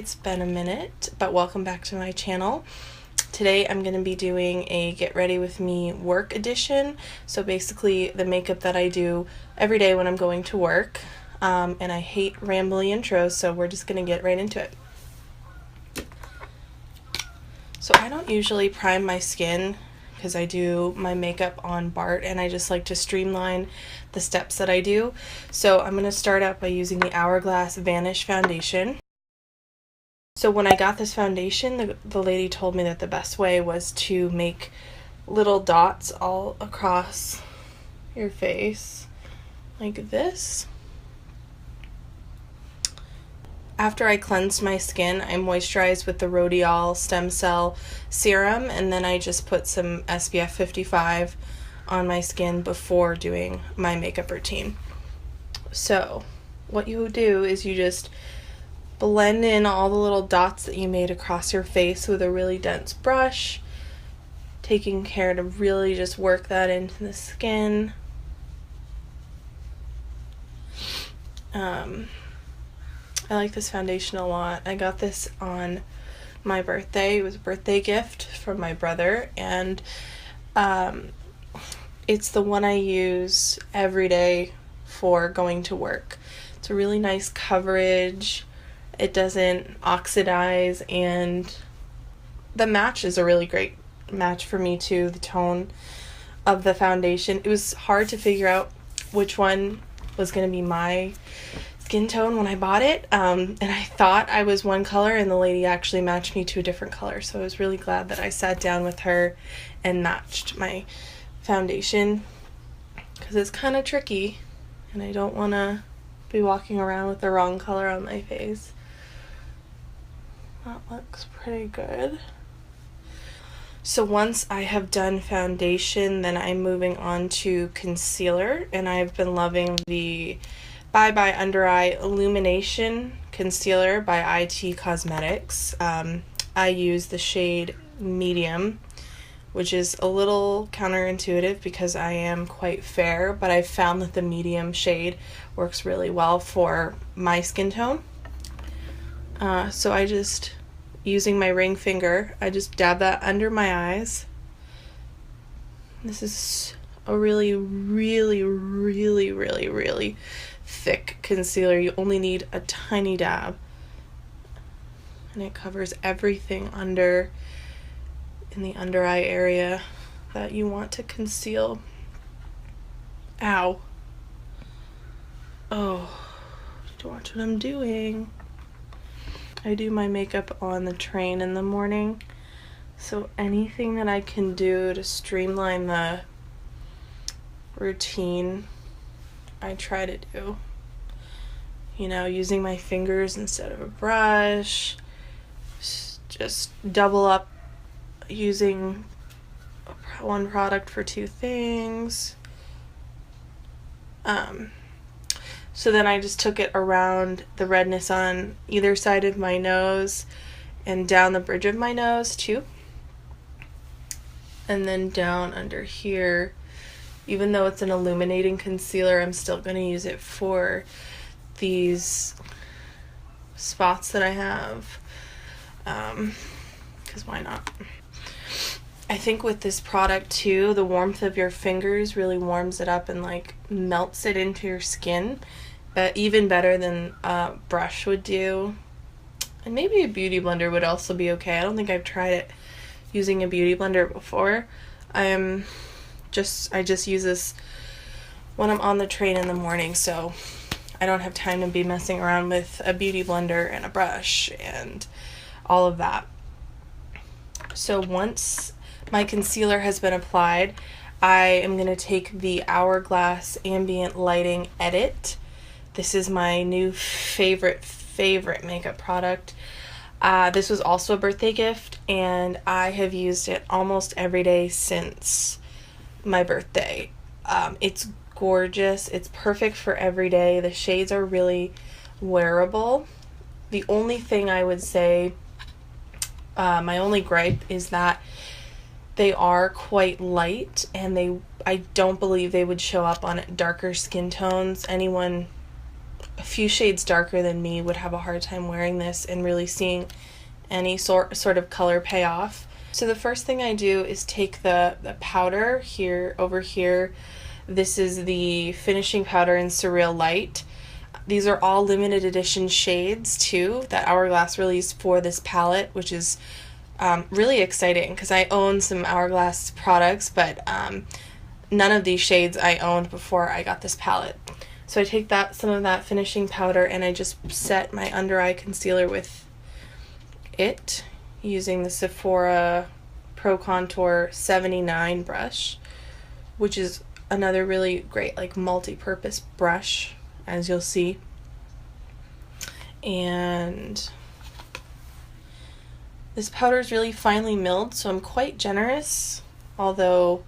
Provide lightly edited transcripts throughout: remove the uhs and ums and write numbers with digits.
it's been a minute, but welcome back to my channel. Today I'm going to be doing a get ready with me work edition. So basically the makeup that I do every day when I'm going to work. And I hate rambly intros, so we're just going to get right into it. So I don't usually prime my skin because I do my makeup on Bart and I just like to streamline the steps that I do. So I'm going to start out by using the Hourglass Vanish foundation. So when I got this foundation, the lady told me that the best way was to make little dots all across your face like this. After I cleansed my skin, I moisturized with the Rhodiol Stem Cell Serum, and then I just put some SPF 55 on my skin before doing my makeup routine. So what you do is you just blend in all the little dots that you made across your face with a really dense brush, taking care to really just work that into the skin. I like this foundation a lot. I got this on my birthday. It was a birthday gift from my brother, and it's the one I use every day for going to work. It's a really nice coverage. It doesn't oxidize, and the match is a really great match for me too, the tone of the foundation. It was hard to figure out which one was going to be my skin tone when I bought it, and I thought I was one color and the lady actually matched me to a different color, so I was really glad that I sat down with her and matched my foundation, because it's kind of tricky and I don't want to be walking around with the wrong color on my face. That looks pretty good. So once I have done foundation, then I'm moving on to concealer, and I've been loving the Bye Bye Under Eye Illumination Concealer by IT Cosmetics. I use the shade Medium, which is a little counterintuitive because I am quite fair, but I've found that the medium shade works really well for my skin tone. So I just, using my ring finger, I just dab that under my eyes. This is a really thick concealer. You only need a tiny dab, and it covers everything under in the under eye area that you want to conceal. Ow. Oh, don't watch what I'm doing. I do my makeup on the train in the morning, so anything that I can do to streamline the routine, I try to do. You know, using my fingers instead of a brush, just double up using one product for two things. So then I just took it around the redness on either side of my nose and down the bridge of my nose too. And then down under here. Even though it's an illuminating concealer, I'm still going to use it for these spots that I have. Because why not? I think with this product too, the warmth of your fingers really warms it up and like melts it into your skin, but even better than a brush would do. And maybe a beauty blender would also be okay. I don't think I've tried it using a beauty blender before. I just use this when I'm on the train in the morning, so I don't have time to be messing around with a beauty blender and a brush and all of that. So once my concealer has been applied, I am going to take the Hourglass Ambient Lighting Edit. This is my new favorite makeup product. This was also a birthday gift, and I have used it almost every day since my birthday. It's gorgeous. It's perfect for every day. The shades are really wearable. The only thing I would say, my only gripe, is that they are quite light, and I don't believe they would show up on darker skin tones. Anyone a few shades darker than me would have a hard time wearing this and really seeing any sort of color pay off. So the first thing I do is take the powder here, over here. This is the finishing powder in Surreal Light. These are all limited edition shades too that Hourglass released for this palette, which is really exciting because I own some Hourglass products, but none of these shades I owned before I got this palette. So I take some of that finishing powder and I just set my under eye concealer with it using the Sephora Pro Contour 79 brush, which is another really great like multi-purpose brush, as you'll see. And this powder is really finely milled, so I'm quite generous, although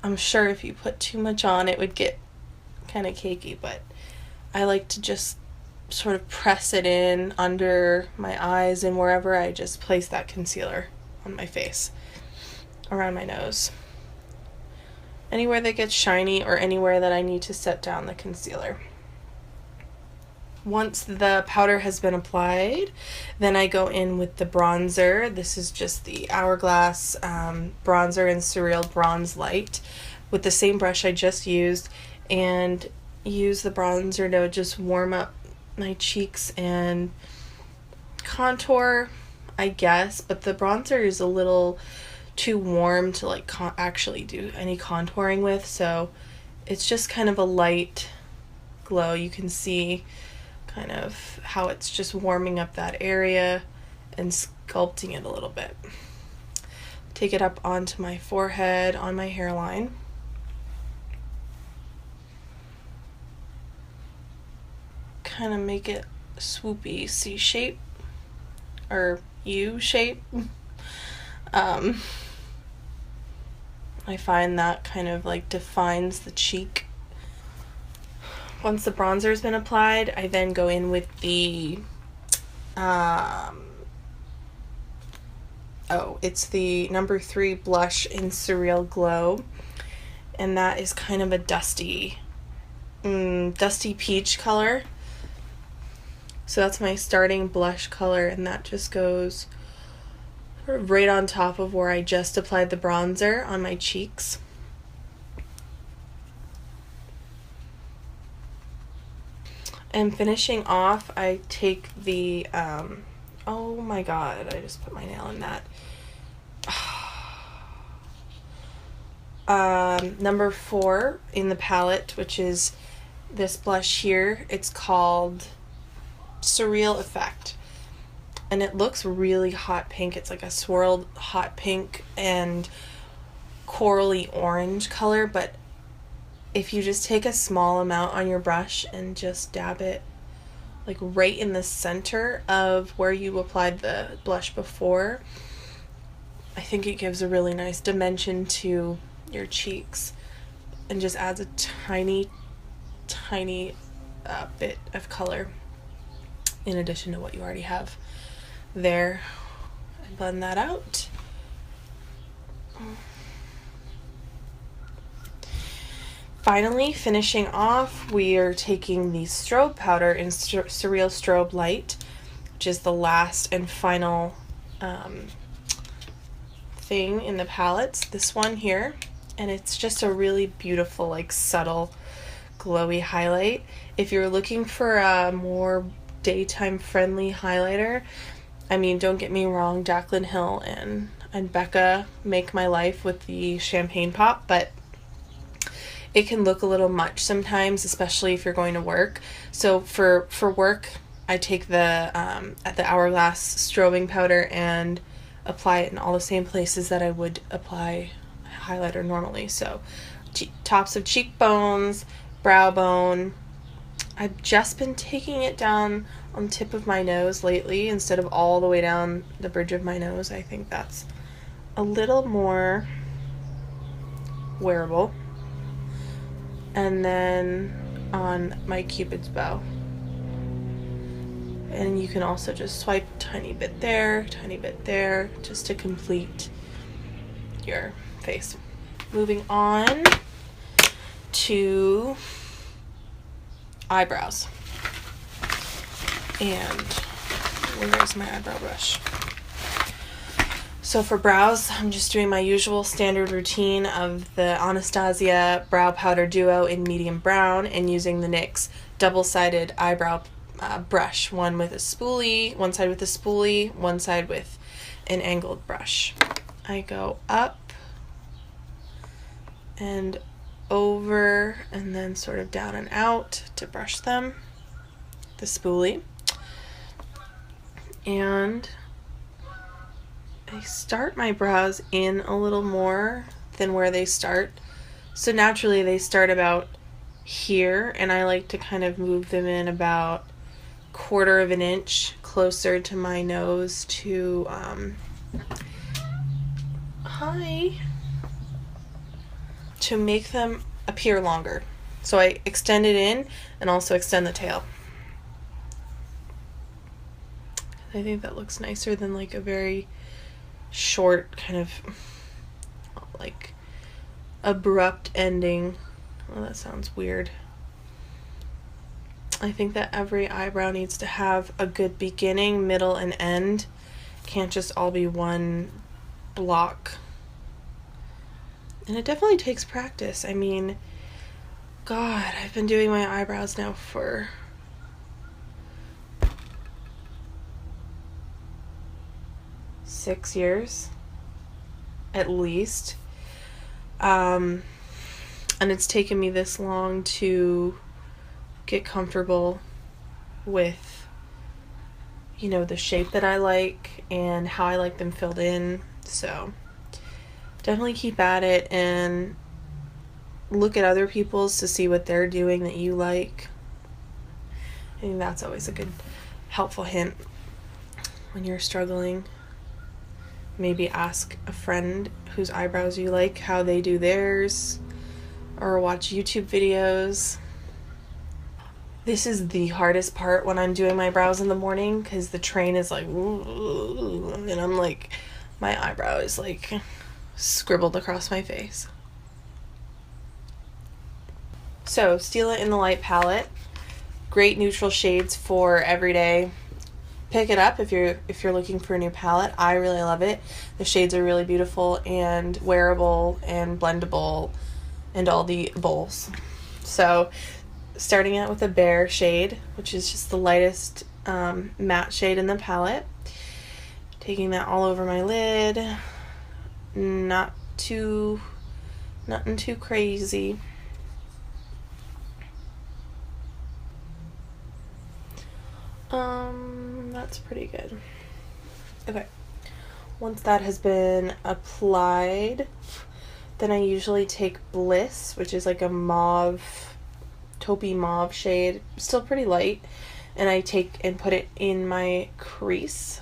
I'm sure if you put too much on it would get kind of cakey, but I like to just sort of press it in under my eyes and wherever I just place that concealer on my face, around my nose, anywhere that gets shiny or anywhere that I need to set down the concealer. Once the powder has been applied, then I go in with the bronzer. This is just the Hourglass bronzer in Surreal Bronze Light with the same brush I just used, and use the bronzer to just warm up my cheeks and contour, I guess, but the bronzer is a little too warm to like actually do any contouring with, so it's just kind of a light glow. You can see kind of how it's just warming up that area and sculpting it a little bit. Take it up onto my forehead, on my hairline. Kind of make it swoopy C shape or U shape. I find that kind of like defines the cheek. Once the bronzer has been applied, I then go in with the it's the number 3 blush in Surreal Glow, and that is kind of a dusty peach color. So that's my starting blush color, and that just goes sort of right on top of where I just applied the bronzer on my cheeks. And finishing off, I take the, oh my god, I just put my nail in that. Number 4 in the palette, which is this blush here. It's called Surreal Effect, and it looks really hot pink. It's like a swirled hot pink and corally orange color, but if you just take a small amount on your brush and just dab it like right in the center of where you applied the blush before, I think it gives a really nice dimension to your cheeks and just adds a tiny bit of color in addition to what you already have there. I blend that out. Finally, finishing off, we are taking the strobe powder in Surreal Strobe Light, which is the last and final thing in the palettes. This one here, and it's just a really beautiful, like subtle, glowy highlight. If you're looking for a more daytime friendly highlighter, I mean, don't get me wrong, Jaclyn Hill and Becca make my life with the champagne pop, but it can look a little much sometimes, especially if you're going to work. So for work, I take the Hourglass strobing powder and apply it in all the same places that I would apply highlighter normally. So tops of cheekbones, brow bone. I've just been taking it down on the tip of my nose lately instead of all the way down the bridge of my nose. I think that's a little more wearable. And then on my Cupid's bow. And you can also just swipe a tiny bit there, just to complete your face. Moving on to eyebrows. And where's my eyebrow brush? So for brows, I'm just doing my usual standard routine of the Anastasia Brow Powder Duo in medium brown and using the NYX double-sided eyebrow brush, one with a spoolie, one side with a spoolie, one side with an angled brush. I go up and over and then sort of down and out to brush them, the spoolie. And I start my brows in a little more than where they start. So naturally they start about here, and I like to kind of move them in about 1/4 of an inch closer to my nose to, to make them appear longer. So I extend it in and also extend the tail. I think that looks nicer than like a very short kind of like abrupt ending. Oh, that sounds weird. I think that every eyebrow needs to have a good beginning, middle, and end. Can't just all be one block. And it definitely takes practice. I mean, God, I've been doing my eyebrows now for six years at least, and it's taken me this long to get comfortable with, you know, the shape that I like and how I like them filled in. So definitely keep at it and look at other people's to see what they're doing that you like. I think that's always a good helpful hint when you're struggling. Maybe ask a friend whose eyebrows you like how they do theirs, or watch YouTube videos. This is the hardest part when I'm doing my brows in the morning, because the train is like, and I'm like, my eyebrow is like scribbled across my face. So Stila in the Light palette, great neutral shades for everyday. Pick it up if you're looking for a new palette. I really love it. The shades are really beautiful and wearable and blendable and all the bowls. So starting out with a Bare shade, which is just the lightest matte shade in the palette. Taking that all over my lid. Nothing too crazy. That's pretty good. Okay. Once that has been applied, then I usually take Bliss, which is like a mauve, taupey mauve shade, still pretty light, and I take and put it in my crease.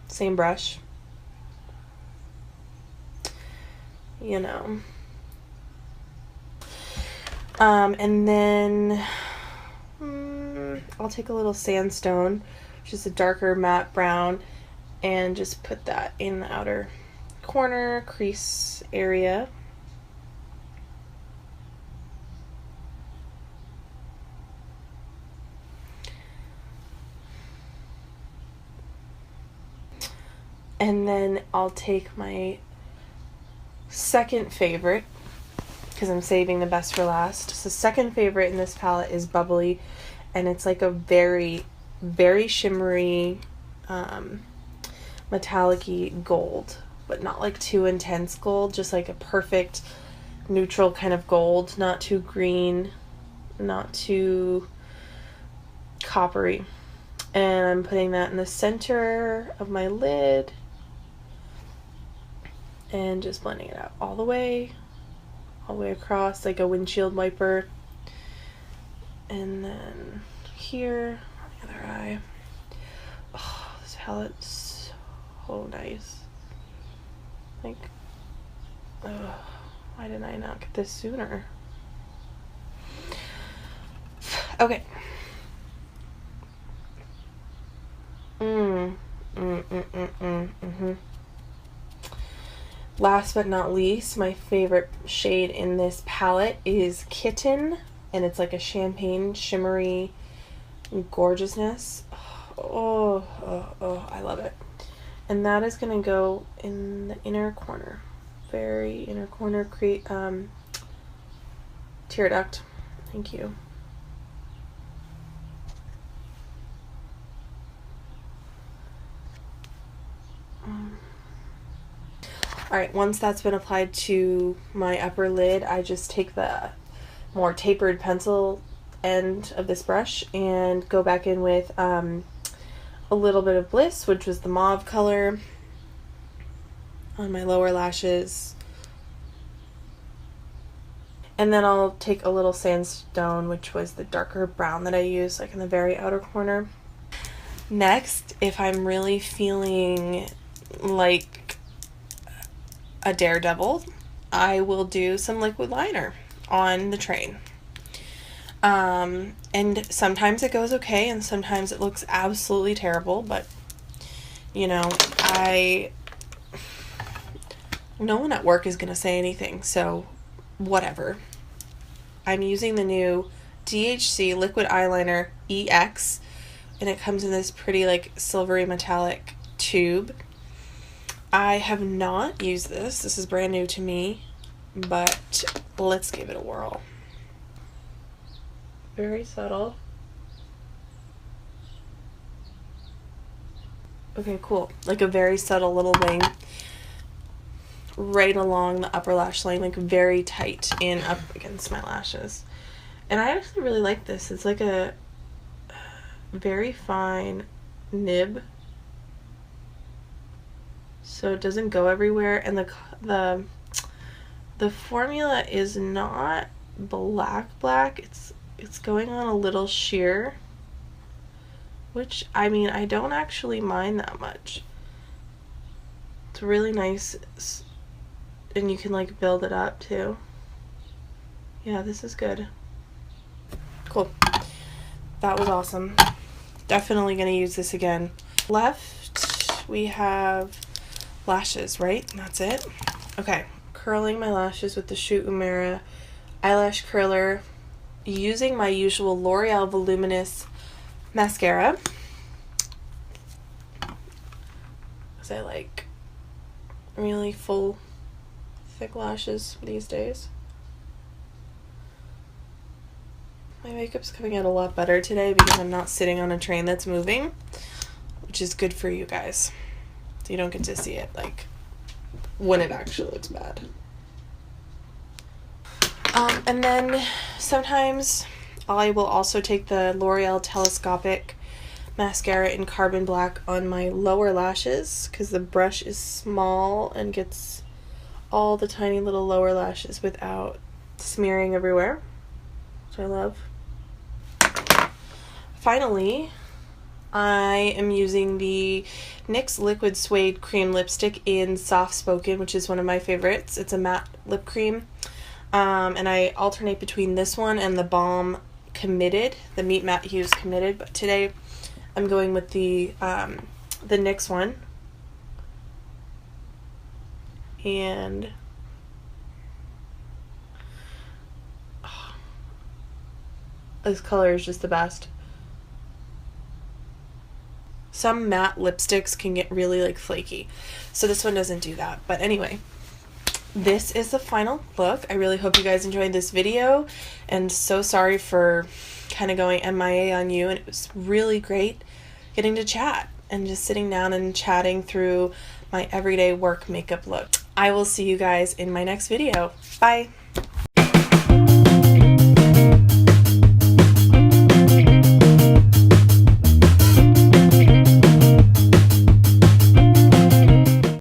Same brush. You know. And then I'll take a little Sandstone, which is a darker matte brown, and just put that in the outer corner crease area. And then I'll take my second favorite, because I'm saving the best for last. So second favorite in this palette is Bubbly, and it's like a very, very shimmery, metallic-y gold, but not like too intense gold, just like a perfect neutral kind of gold, not too green, not too coppery. And I'm putting that in the center of my lid and just blending it out all the way across like a windshield wiper. And then here on the other eye. Oh, this palette's so nice. Like, why didn't I not get this sooner? Okay. Last but not least, my favorite shade in this palette is Kitten, and it's like a champagne shimmery gorgeousness. Oh, I love it. And that is going to go in the inner corner, very inner corner, create tear duct. Thank you. Alright, once that's been applied to my upper lid, I just take the more tapered pencil end of this brush and go back in with a little bit of Bliss, which was the mauve color, on my lower lashes. And then I'll take a little sandstone, which was the darker brown that I used, like in the very outer corner. Next, if I'm really feeling like a daredevil, I will do some liquid liner on the train. And sometimes it goes okay, and sometimes it looks absolutely terrible, but you know, no one at work is gonna say anything, so whatever. I'm using the new DHC Liquid Eyeliner EX, and it comes in this pretty like silvery metallic tube. I have not used this. This is brand new to me, but let's give it a whirl. Very subtle. Okay, cool. Like a very subtle little wing right along the upper lash line, like very tight and up against my lashes. And I actually really like this. It's like a very fine nib, so it doesn't go everywhere, and the formula is not black. It's going on a little sheer, which, I mean, I don't actually mind that much. It's really nice, and you can like build it up too. Yeah, this is good. Cool. That was awesome. Definitely gonna use this again. Left, we have lashes, right? That's it. Okay, curling my lashes with the Shoot Umera eyelash curler using my usual L'Oreal Voluminous mascara, because I like really full, thick lashes these days. My makeup's coming out a lot better today because I'm not sitting on a train that's moving, which is good for you guys. So you don't get to see it like when it actually looks bad. And then sometimes I will also take the L'Oreal Telescopic mascara in Carbon Black on my lower lashes, because the brush is small and gets all the tiny little lower lashes without smearing everywhere, which I love. Finally, I am using the NYX Liquid Suede Cream Lipstick in Soft Spoken, which is one of my favorites. It's a matte lip cream. And I alternate between this one and the Balm Committed, the Meet Matte Hues Committed. But today I'm going with the NYX one. And this color is just the best. Some matte lipsticks can get really like flaky, so this one doesn't do that. But anyway, this is the final look. I really hope you guys enjoyed this video, and so sorry for kind of going MIA on you, and it was really great getting to chat and just sitting down and chatting through my everyday work makeup look. I will see you guys in my next video. Bye!